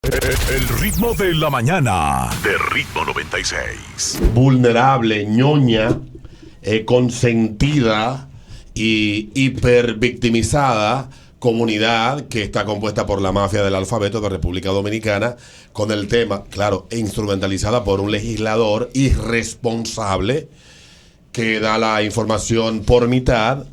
El ritmo de la mañana de Ritmo 96. Vulnerable, ñoña, consentida y hipervictimizada comunidad que está compuesta por la mafia del alfabeto de República Dominicana, con el tema, claro, instrumentalizada por un legislador irresponsable que da la información por mitad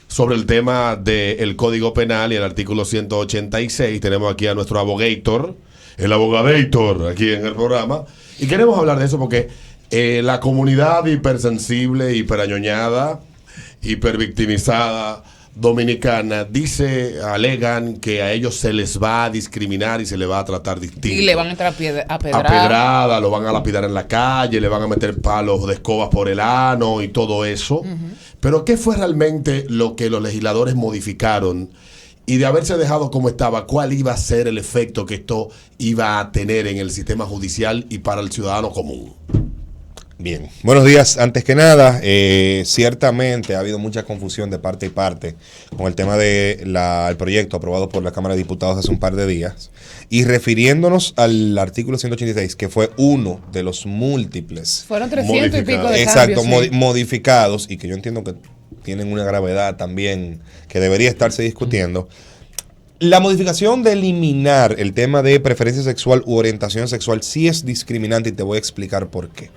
sobre el tema del Código Penal y el artículo 186. Tenemos aquí a nuestro abogator, el abogadator, aquí en el programa. Y queremos hablar de eso porque la comunidad hipersensible, hiperañoñada, hipervictimizada dominicana, alegan que a ellos se les va a discriminar y se les va a tratar distinto. Y le van a entrar a pedrada, lo van a lapidar en la calle, le van a meter palos de escobas por el ano y todo eso. Pero ¿qué fue realmente lo que los legisladores modificaron? Y de haberse dejado como estaba, ¿cuál iba a ser el efecto que esto iba a tener en el sistema judicial y para el ciudadano común? Bien, buenos días. Antes que nada, ciertamente ha habido mucha confusión de parte y parte con el tema del proyecto aprobado por la Cámara de Diputados hace un par de días. Y refiriéndonos al artículo 186, que fue uno de los múltiples. Fueron 300 y pico de exacto, cambios. Sí. Modificados, y que yo entiendo que tienen una gravedad también que debería estarse discutiendo. La modificación de eliminar el tema de preferencia sexual u orientación sexual sí es discriminante y te voy a explicar por qué.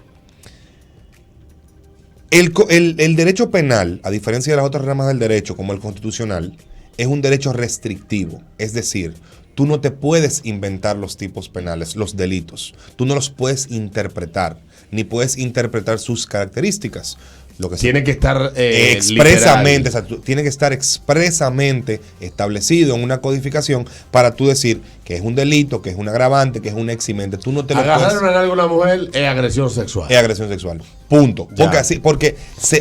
El derecho penal, a diferencia de las otras ramas del derecho, como el constitucional, es un derecho restrictivo. Es decir, tú no te puedes inventar los tipos penales, los delitos. Tú no los puedes interpretar, ni puedes interpretar sus características. Lo que tiene que estar expresamente, o sea, tiene que estar expresamente establecido en una codificación para tú decir que es un delito, que es un agravante, que es un eximente. Tú no te lo puedes. Agarrar a una mujer es agresión sexual. Es agresión sexual. Punto.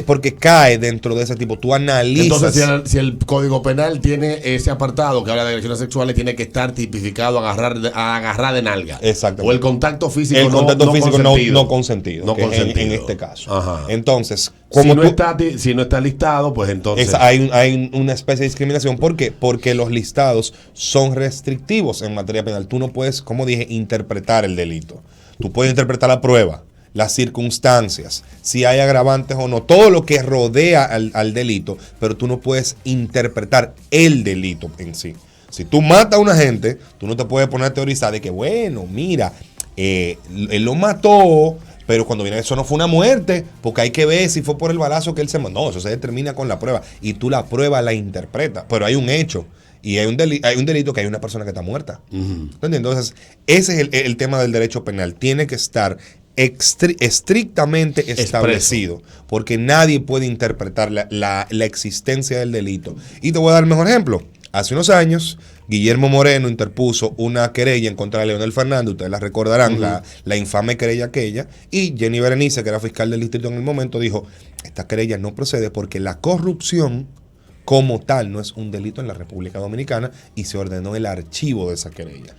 Porque cae dentro de ese tipo. Tú analizas. Entonces, si el Código Penal tiene ese apartado que habla de agresiones sexuales, tiene que estar tipificado a agarrar de nalga. Exacto. O el contacto físico no consentido. En este caso. Ajá. Entonces, si no está listado, pues entonces hay una especie de discriminación. ¿Por qué? Porque los listados son restrictivos en materia penal. Tú no puedes, como dije, interpretar el delito. Tú puedes interpretar la prueba, las circunstancias, si hay agravantes o no, todo lo que rodea al delito, pero tú no puedes interpretar el delito en sí. Si tú matas a una gente, tú no te puedes poner a teorizar de que, bueno, mira, él lo mató, pero cuando viene eso no fue una muerte, porque hay que ver si fue por el balazo que él se mandó. No, eso se determina con la prueba y tú la prueba la interpretas, pero hay un hecho y hay un delito que hay una persona que está muerta. Entonces, ese es el tema del derecho penal. Tiene que estar estrictamente establecido, porque nadie puede interpretar la existencia del delito. Y te voy a dar el mejor ejemplo. Hace unos años, Guillermo Moreno interpuso una querella en contra de Leonel Fernández, ustedes la recordarán, la infame querella aquella, y Jenny Berenice, que era fiscal del distrito en el momento, dijo, esta querella no procede porque la corrupción como tal no es un delito en la República Dominicana, y se ordenó el archivo de esa querella.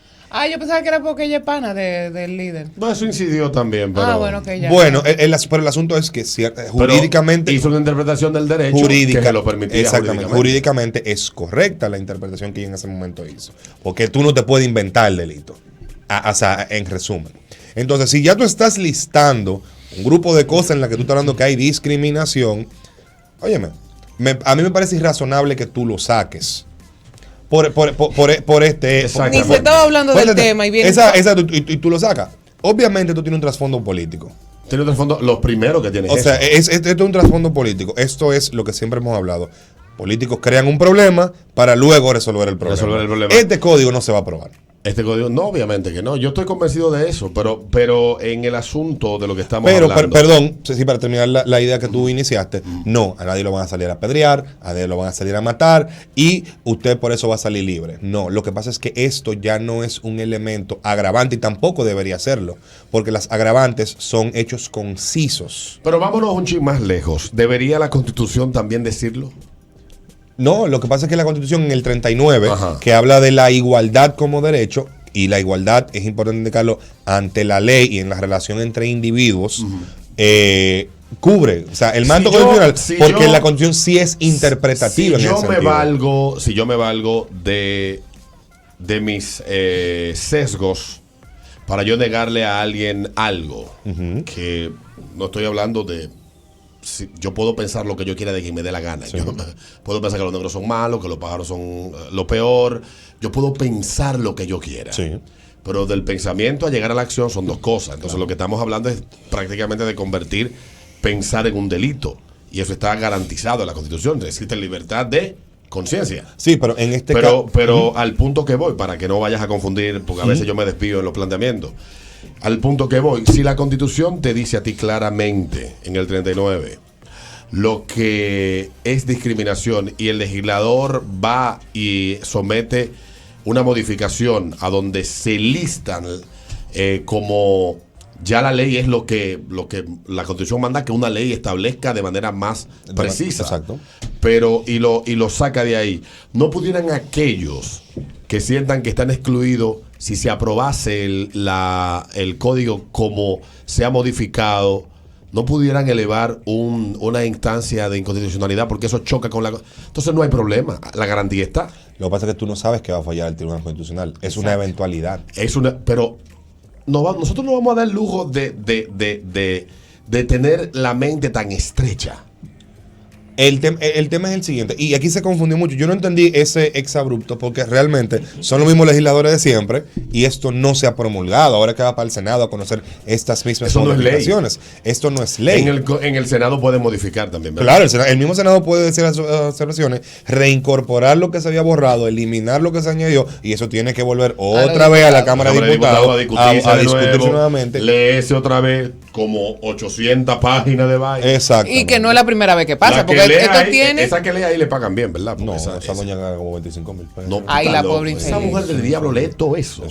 Yo pensaba que era porque ella es pana del líder. Bueno, eso incidió también, pero... bueno, que ya. Bueno, pero el asunto es que jurídicamente... hizo una interpretación del derecho jurídica, que se lo permitía. Exactamente. Jurídicamente es correcta la interpretación que ella en ese momento hizo. Porque tú no te puedes inventar el delito. O sea, en resumen. Entonces, si ya tú estás listando un grupo de cosas en las que tú estás hablando que hay discriminación, óyeme, a mí me parece irrazonable que tú lo saques. Por este... Ni se estaba hablando del tema y viene... y tú lo sacas. Obviamente tú tienes un trasfondo político. Tiene un trasfondo, los primeros que tienen. O sea, esto es un trasfondo político. Esto es lo que siempre hemos hablado. Políticos crean un problema para luego resolver el problema. Este código no se va a aprobar. Este código, no, obviamente que no. Yo estoy convencido de eso, pero en el asunto de lo que estamos hablando. Perdón, sí, para terminar la idea que tú iniciaste, no, a nadie lo van a salir a apedrear, a nadie lo van a salir a matar y usted por eso va a salir libre. No, lo que pasa es que esto ya no es un elemento agravante y tampoco debería serlo, porque las agravantes son hechos concisos. Pero vámonos un chin más lejos. ¿Debería la Constitución también decirlo? No, lo que pasa es que la Constitución en el 39, que habla de la igualdad como derecho, y la igualdad es importante indicarlo ante la ley y en la relación entre individuos, cubre, o sea, el manto constitucional, porque la Constitución sí es interpretativa. Si yo me valgo de de mis sesgos para yo negarle a alguien algo. Que no estoy hablando de... yo puedo pensar lo que yo quiera de quien me dé la gana. Sí. Yo puedo pensar que los negros son malos, que los pájaros son lo peor. Yo puedo pensar lo que yo quiera. Sí. Pero del pensamiento a llegar a la acción son dos cosas. Entonces lo que estamos hablando es prácticamente de convertir pensar en un delito. Y eso está garantizado en la Constitución. Existe libertad de conciencia. Sí, pero en este caso... Pero al punto que voy, para que no vayas a confundir, porque a veces yo me despido en los planteamientos. Al punto que voy, si la Constitución te dice a ti claramente, en el 39, lo que es discriminación y el legislador va y somete una modificación a donde se listan como ya la ley es lo que la Constitución manda que una ley establezca de manera más precisa. Exacto. Pero y lo saca de ahí. ¿No pudieran aquellos que sientan que están excluidos, si se aprobase el código como se ha modificado, no pudieran elevar una instancia de inconstitucionalidad porque eso choca con la... Entonces no hay problema, la garantía está. Lo que pasa es que tú no sabes que va a fallar el Tribunal Constitucional. Es una eventualidad. Pero nosotros no vamos a dar el lujo de tener la mente tan estrecha. El tema es el siguiente, y aquí se confundió mucho. Yo no entendí ese exabrupto porque realmente son los mismos legisladores de siempre y esto no se ha promulgado. Ahora que va para el Senado a conocer estas mismas modificaciones. Esto no es ley. En el Senado puede modificar también, ¿verdad? Claro, el mismo Senado puede decir las observaciones, reincorporar lo que se había borrado, eliminar lo que se añadió y eso tiene que volver otra vez a la Cámara de Diputados a discutirse nuevamente. Leerse otra vez como 800 páginas de vaina. Exacto. Y que no es la primera vez que pasa, porque esto tiene... Esa que lee ahí le pagan bien, ¿verdad? Porque esa doña gana como 25,000 pesos. No, ay, la pobre esa mujer del diablo lee todo eso.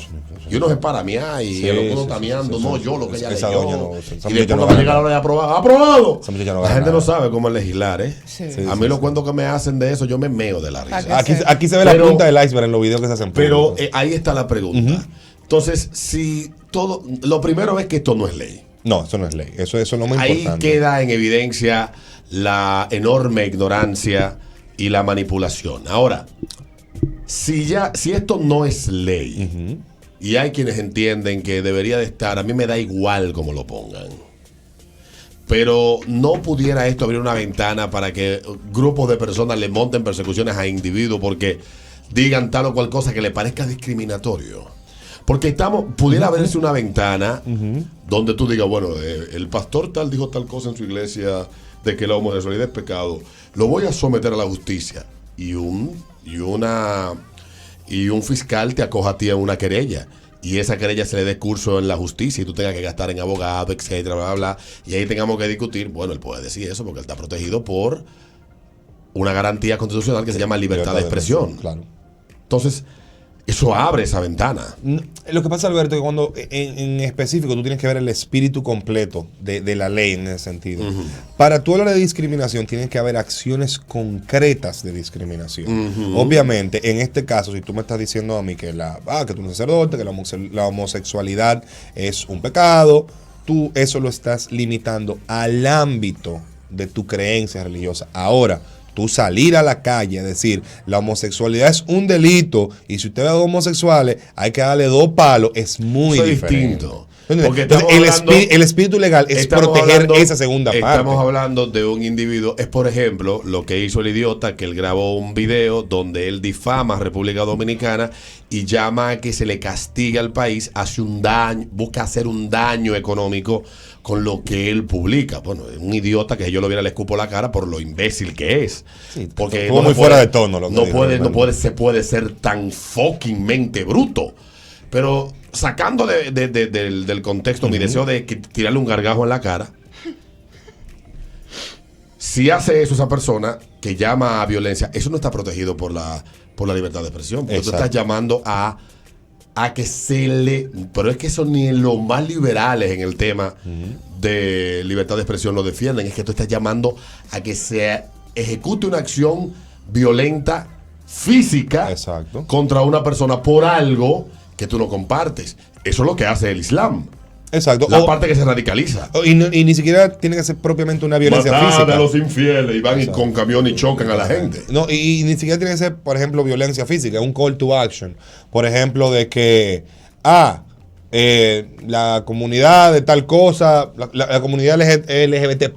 Y uno se para miar y el otro está miando. No, yo lo que ella leyó. Doña no, y después va a llegar a la hora de aprobar. ¡Aprobado! La gente no sabe cómo legislar, ¿eh? Sí. A mí los cuentos que me hacen de eso, yo me meo de la risa. Aquí se ve la punta del iceberg en los videos que se hacen. Pero ahí está la pregunta. Entonces, si todo... Lo primero es que esto no es ley. No, eso no es ley. Eso es lo más importante. Ahí queda en evidencia la enorme ignorancia y la manipulación. Ahora, si esto no es ley, y hay quienes entienden que debería de estar, a mí me da igual cómo lo pongan, pero no pudiera esto abrir una ventana para que grupos de personas le monten persecuciones a individuos porque digan tal o cual cosa que le parezca discriminatorio. Porque pudiera abrirse una ventana donde tú digas, bueno, el pastor tal dijo tal cosa en su iglesia de que la homosexualidad es pecado, lo voy a someter a la justicia y un fiscal te acoja a ti a una querella y esa querella se le dé curso en la justicia y tú tengas que gastar en abogado, etcétera, bla, bla, bla, y ahí tengamos que discutir. Bueno, él puede decir eso porque él está protegido por una garantía constitucional que se llama libertad de expresión. Claro. Entonces, eso abre esa ventana. Lo que pasa, Alberto, es que cuando en específico tú tienes que ver el espíritu completo de la ley en ese sentido. Para tú hablar de discriminación, tienes que haber acciones concretas de discriminación. Obviamente, en este caso, si tú me estás diciendo a mí que tú eres un sacerdote, que la homosexualidad es un pecado, tú eso lo estás limitando al ámbito de tu creencia religiosa. Ahora, tú salir a la calle a decir la homosexualidad es un delito y si usted ve a homosexuales hay que darle 2 palos, es muy diferente. Distinto. Porque el espíritu legal es proteger esa segunda parte. Estamos hablando de un individuo, es por ejemplo lo que hizo el idiota, que él grabó un video donde él difama a República Dominicana y llama a que se le castigue al país, hace un daño, busca hacer un daño económico con lo que él publica. Bueno, es un idiota que yo lo viera le escupo la cara por lo imbécil que es. Sí, porque no muy fuera de tono. Se puede ser tan fuckingmente bruto. Pero sacando del contexto mi deseo de tirarle un gargajo en la cara, si hace eso esa persona que llama a violencia, eso no está protegido por la libertad de expresión. Porque tú estás llamando a que se le... Pero es que eso ni en los más liberales en el tema de libertad de expresión lo defienden. Es que tú estás llamando a que se ejecute una acción violenta, física, contra una persona por algo que tú no compartes. Eso es lo que hace el Islam. Exacto. La parte que se radicaliza. Y ni siquiera tiene que ser propiamente una violencia Matar física. a los infieles y van con camión y chocan a la gente. No, y ni siquiera tiene que ser, por ejemplo, violencia física, un call to action. Por ejemplo, de que, la comunidad de tal cosa, la comunidad LGBT+,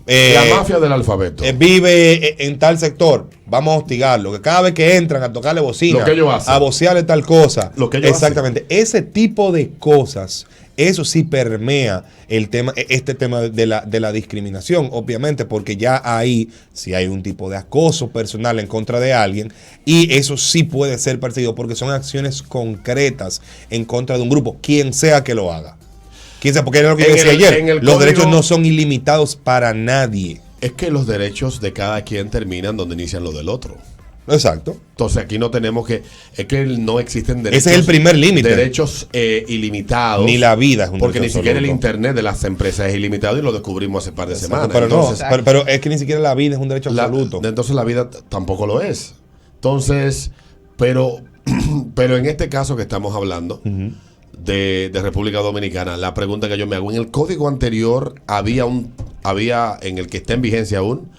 La mafia del alfabeto. vive en tal sector, vamos a hostigarlo. Que cada vez que entran a tocarle bocina, Lo que ellos hacen. a vocearle tal cosa. Lo que ellos exactamente. Ese tipo de cosas, eso sí permea este tema de la discriminación, obviamente, porque ya ahí sí hay un tipo de acoso personal en contra de alguien, y eso sí puede ser perseguido porque son acciones concretas en contra de un grupo, quien sea que lo haga. Quien sea, porque era lo que yo decía ayer, los código, derechos no son ilimitados para nadie. Es que los derechos de cada quien terminan donde inician los del otro. Exacto. Entonces aquí no tenemos que... Es que no existen derechos... Ese es el primer límite. Derechos ilimitados. Ni la vida es un porque derecho ni siquiera el absoluto. internet de las empresas es ilimitado y lo descubrimos hace par de Exacto, semanas. pero Entonces, no, pero es que ni siquiera la vida es un derecho absoluto. Entonces la vida tampoco lo es. Entonces, pero en este caso que estamos hablando de República Dominicana, la pregunta que yo me hago, en el código anterior había en el que está en vigencia aún,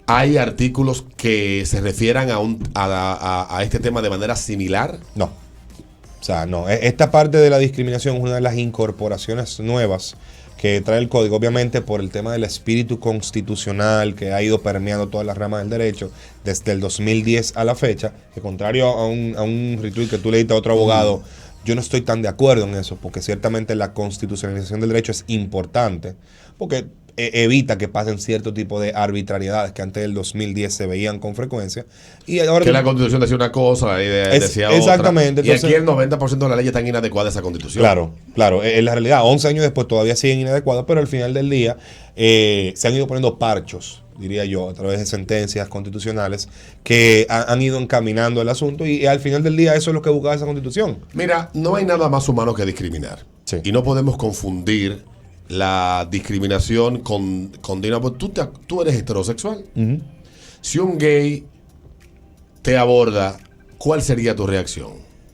hay artículos que se refieran a este tema de manera similar. No. O sea, no. Esta parte de la discriminación es una de las incorporaciones nuevas que trae el código, obviamente por el tema del espíritu constitucional que ha ido permeando todas las ramas del derecho desde el 2010 a la fecha, que contrario a un retweet que tú leíste a otro abogado, yo no estoy tan de acuerdo en eso, porque ciertamente la constitucionalización del derecho es importante, porque evita que pasen cierto tipo de arbitrariedades que antes del 2010 se veían con frecuencia. Y ahora que la Constitución decía una cosa, la ley decía otra. Exactamente. Y aquí el 90% de las leyes están inadecuadas a esa Constitución. Claro. En la realidad, 11 años después todavía siguen inadecuadas, pero al final del día se han ido poniendo parchos, diría yo, a través de sentencias constitucionales que han ido encaminando el asunto, y al final del día eso es lo que buscaba esa Constitución. Mira, no hay nada más humano que discriminar. Sí. Y no podemos confundir la discriminación con tú eres heterosexual. Si un gay te aborda, ¿cuál sería tu reacción?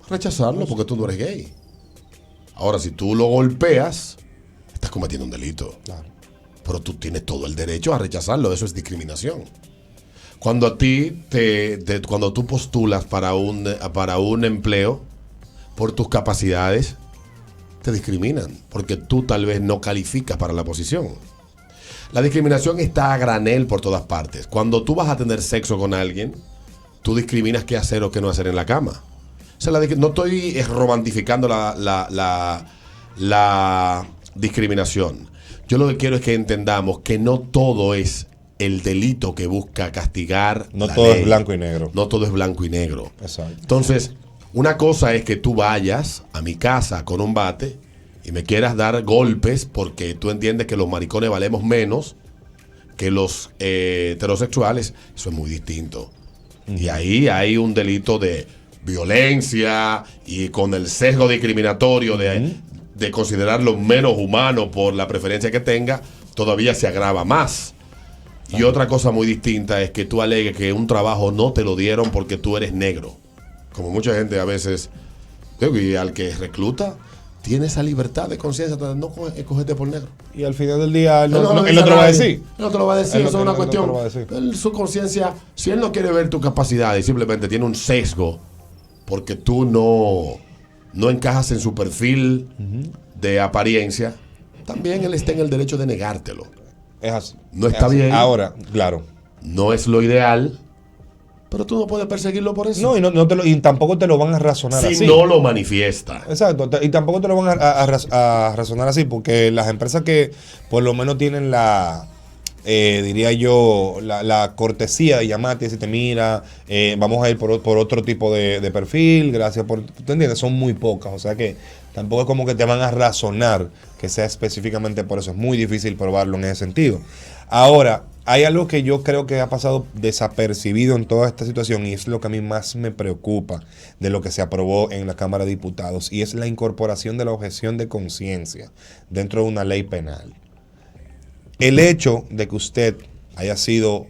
Rechazarlo porque tú no eres gay. Ahora, si tú lo golpeas, estás cometiendo un delito. Claro. Pero tú tienes todo el derecho a rechazarlo. Eso es discriminación. Cuando cuando tú postulas para un empleo por tus capacidades, te discriminan porque tú tal vez no calificas para la posición. La discriminación está a granel por todas partes. Cuando tú vas a tener sexo con alguien, tú discriminas qué hacer o qué no hacer en la cama. O sea, no estoy romantificando la discriminación. Yo lo que quiero es que entendamos que no todo es el delito que busca castigar. No todo es blanco y negro. No todo es blanco y negro. Exacto. Entonces, una cosa es que tú vayas a mi casa con un bate y me quieras dar golpes porque tú entiendes que los maricones valemos menos que los heterosexuales. Eso es muy distinto. Y ahí hay un delito de violencia y con el sesgo discriminatorio de considerarlo menos humano por la preferencia que tenga, todavía se agrava más. Y otra cosa muy distinta es que tú alegues que un trabajo no te lo dieron porque tú eres negro. Como mucha gente a veces, y al que recluta, tiene esa libertad de conciencia de no escogerte por negro. Y al final del día, él no te te lo va a decir. No te lo va a decir, eso es una cuestión. No Su conciencia, si él no quiere ver tu capacidad y simplemente tiene un sesgo porque tú no encajas en su perfil de apariencia, también él está en el derecho de negártelo. Es así. No está bien. Ahora, claro. No es lo ideal, pero tú no puedes perseguirlo por eso. No, y tampoco te lo van a razonar así. Si no lo manifiesta. Exacto, y tampoco te lo van a razonar así, porque las empresas que por lo menos tienen diría yo, la cortesía de llamarte y decirte, mira, vamos a ir por otro tipo de perfil, gracias por... ¿Tú entiendes? Son muy pocas, o sea que tampoco es como que te van a razonar que sea específicamente por eso. Es muy difícil probarlo en ese sentido. Ahora, hay algo que yo creo que ha pasado desapercibido en toda esta situación, y es lo que a mí más me preocupa de lo que se aprobó en la Cámara de Diputados, y es la incorporación de la objeción de conciencia dentro de una ley penal. El hecho de que usted haya sido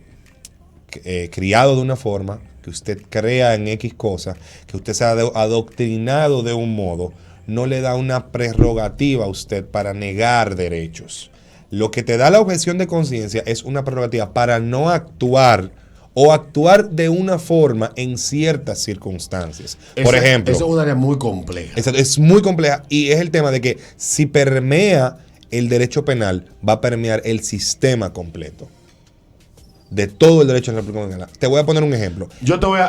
criado de una forma, que usted crea en X cosas, que usted sea adoctrinado de un modo, no le da una prerrogativa a usted para negar derechos. Lo que te da la objeción de conciencia es una prerrogativa para no actuar o actuar de una forma en ciertas circunstancias. Por ejemplo, eso es un área muy compleja. Es muy compleja y es el tema de que si permea el derecho penal, va a permear el sistema completo de todo el derecho en la República Dominicana. Te voy a poner un ejemplo.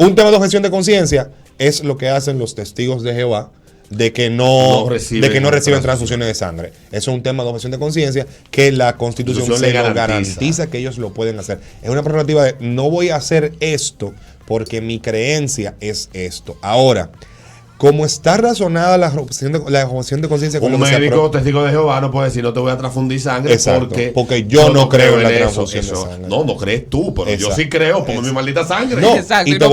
Un tema de objeción de conciencia es lo que hacen los testigos de Jehová de que no reciben transfusiones de sangre. Eso es un tema de objeción de conciencia que la Constitución se lo garantiza que ellos lo pueden hacer. Es una prerrogativa de no voy a hacer esto porque mi creencia es esto. Ahora, como está razonada la objeción de conciencia, un médico testigo de Jehová no puede decir no te voy a transfundir sangre. Exacto, porque yo no creo en la transfusión de sangre. No crees tú, pero yo sí creo, ponme mi maldita sangre. No, exacto, y no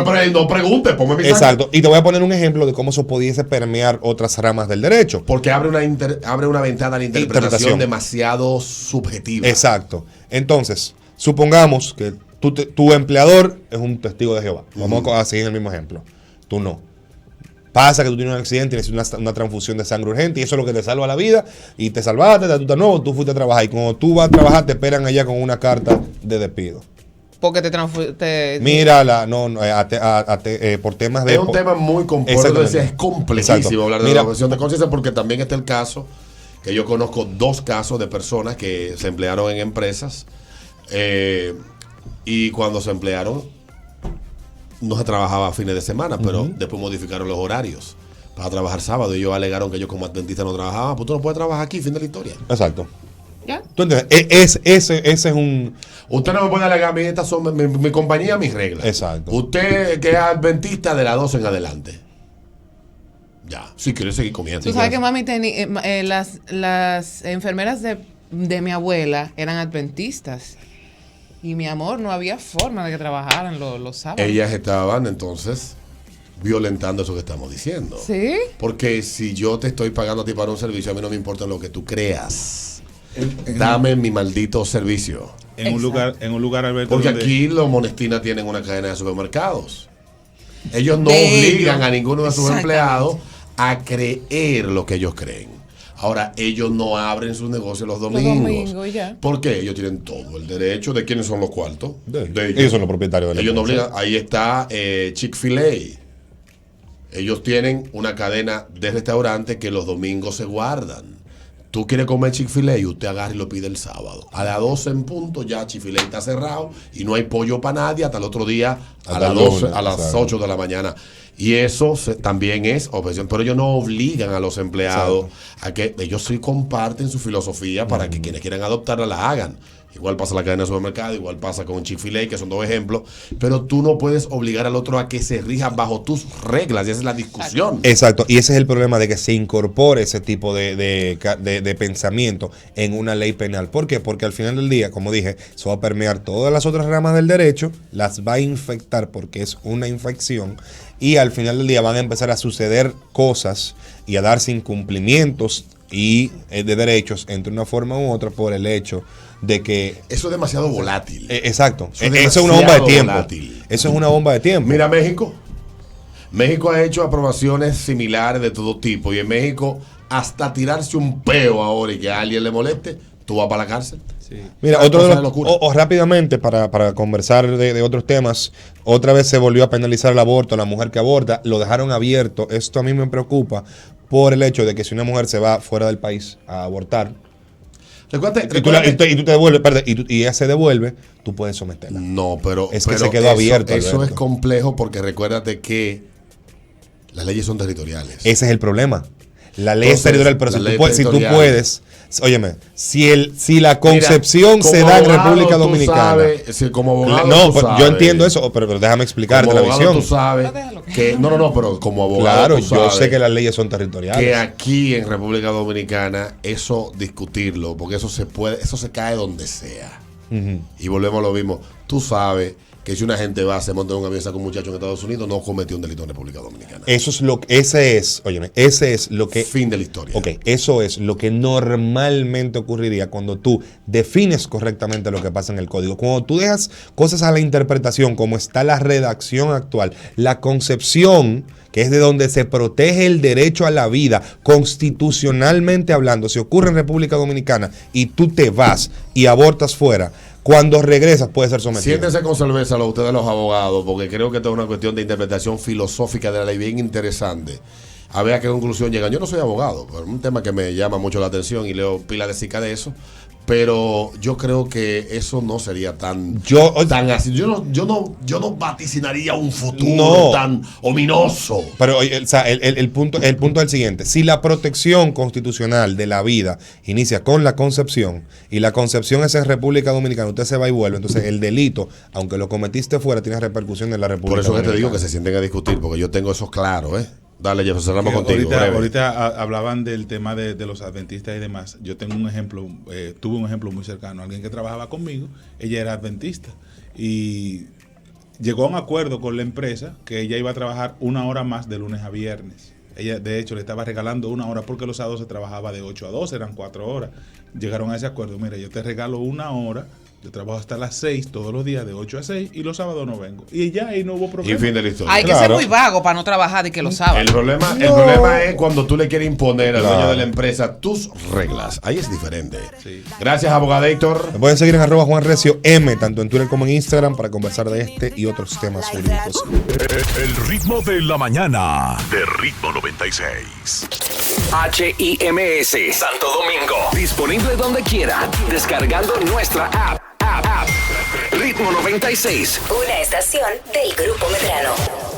preguntes, ponme mi sangre. Exacto, y te voy a poner un ejemplo de cómo eso pudiese permear otras ramas del derecho. Porque abre una ventana de interpretación demasiado subjetiva. Exacto. Entonces, supongamos que tu empleador es un testigo de Jehová. Vamos a seguir el mismo ejemplo. Tú no. Pasa que tú tienes un accidente y necesitas una transfusión de sangre urgente y eso es lo que te salva la vida y te salvaste, tú estás nuevo, tú fuiste a trabajar y cuando tú vas a trabajar te esperan allá con una carta de despido. Porque Mira, por temas de... Es un tema muy complejo, es complejísimo hablar de la objeción de conciencia porque también está el caso, que yo conozco 2 casos de personas que se emplearon en empresas y cuando se emplearon no se trabajaba a fines de semana, pero después modificaron los horarios para trabajar sábado y ellos alegaron que ellos como adventistas no trabajaban. Pues tú no puedes trabajar aquí, fin de la historia. Exacto. ¿Ya? ¿Tú entiendes? Ese es un... Usted no me puede alegar, estas son mi compañía, mis reglas. Exacto. Usted que es adventista de las 12 en adelante. Ya, si quiere seguir comiendo. Tú sabes que mami las enfermeras de mi abuela eran adventistas. Y mi amor, no había forma de que trabajaran los sábados. Ellas estaban entonces violentando eso que estamos diciendo. ¿Sí? Porque si yo te estoy pagando a ti para un servicio, a mí no me importa lo que tú creas. Dame mi maldito servicio. En un lugar, Alberto. Porque aquí los Monestina tienen una cadena de supermercados. Ellos no obligan a ninguno de sus empleados a creer lo que ellos creen. Ahora, ellos no abren sus negocios los domingos. Ya. Porque ellos tienen todo el derecho. ¿De quiénes son los cuartos? De ellos son los propietarios de la no obligan. Ahí está Chick-fil-A. Ellos tienen una cadena de restaurantes que los domingos se guardan. Tú quieres comer Chick-fil-A y usted agarra y lo pide el sábado. A las 12 en punto ya Chick-fil-A está cerrado y no hay pollo para nadie hasta el otro día a las 8 de la mañana. Y eso también es objeción, pero ellos no obligan a los empleados a que ellos sí comparten su filosofía para que quienes quieran adoptarla la hagan. Igual pasa la cadena de supermercado, igual pasa con Chick-fil-A, que son 2 ejemplos, pero tú no puedes obligar al otro a que se rija bajo tus reglas, y esa es la discusión. Exacto, y ese es el problema de que se incorpore ese tipo de pensamiento en una ley penal. ¿Por qué? Porque al final del día, como dije, eso va a permear todas las otras ramas del derecho, las va a infectar porque es una infección, y al final del día van a empezar a suceder cosas y a darse incumplimientos y de derechos entre una forma u otra por el hecho de que... Eso es demasiado volátil. Exacto. Eso es una bomba de tiempo. Volátil. Eso es una bomba de tiempo. Mira México. México ha hecho aprobaciones similares de todo tipo. Y en México, hasta tirarse un peo ahora y que a alguien le moleste, tú vas para la cárcel. Sí. Mira, rápidamente para conversar de otros temas, otra vez se volvió a penalizar el aborto, la mujer que aborta, lo dejaron abierto. Esto a mí me preocupa por el hecho de que si una mujer se va fuera del país a abortar, y tú te devuelves, y ella se devuelve, tú puedes someterla. No, pero que se quedó abierto. Eso es complejo porque recuérdate que las leyes son territoriales. Ese es el problema. La ley es territorial, pero si tú puedes, óyeme, si la concepción se da en República Dominicana. Como abogado, yo entiendo eso, pero déjame explicarte la visión. Tú sabes que pero como abogado. Claro, yo sé que las leyes son territoriales. Que aquí en República Dominicana, eso discutirlo, porque eso se cae donde sea. Y volvemos a lo mismo. Tú sabes que si una gente va, se monta en un avión, saca un muchacho en Estados Unidos, no cometió un delito en República Dominicana. Ese es lo que... Fin de la historia. Ok, eso es lo que normalmente ocurriría cuando tú defines correctamente lo que pasa en el código. Cuando tú dejas cosas a la interpretación, como está la redacción actual, la concepción, que es de donde se protege el derecho a la vida, constitucionalmente hablando, si ocurre en República Dominicana y tú te vas y abortas fuera, cuando regresas puede ser sometido. Siéntense con cerveza ustedes los abogados, porque creo que esto es una cuestión de interpretación filosófica de la ley bien interesante. A ver a qué conclusión llegan. Yo no soy abogado, pero es un tema que me llama mucho la atención y leo pila de cica de eso. Pero yo creo que eso no sería tan así. Yo no vaticinaría un futuro tan ominoso. Pero o sea, el punto es el siguiente. Si la protección constitucional de la vida inicia con la concepción y la concepción es en República Dominicana, usted se va y vuelve, entonces el delito, aunque lo cometiste fuera, tiene repercusión en la República Por eso Dominicana. que te digo que se sienten a discutir, porque yo tengo eso claro, ¿eh? Dale, Jeff, cerramos contigo. Ahorita hablaban del tema de los adventistas y demás. Yo tengo un ejemplo, tuve un ejemplo muy cercano. Alguien que trabajaba conmigo, ella era adventista y llegó a un acuerdo con la empresa que ella iba a trabajar 1 hora más de lunes a viernes. Ella, de hecho, le estaba regalando 1 hora porque los sábados se trabajaba de 8 a 12, eran 4 horas. Llegaron a ese acuerdo. Mira, yo te regalo 1 hora. Yo trabajo hasta las 6 todos los días, de 8 a 6, y los sábados no vengo. Y ya ahí no hubo problema. Y fin de la historia. Hay que ser muy vago para no trabajar y que lo saben. El problema es cuando tú le quieres imponer al dueño de la empresa tus reglas. Ahí es diferente. Sí. Gracias, Abogadator. Me pueden seguir en @JuanRecioM, tanto en Twitter como en Instagram, para conversar de este y otros temas jurídicos. El ritmo de la mañana de Ritmo 96. HIMS Santo Domingo. Disponible donde quiera. Descargando nuestra app. Ritmo 96. Una estación del Grupo Medrano.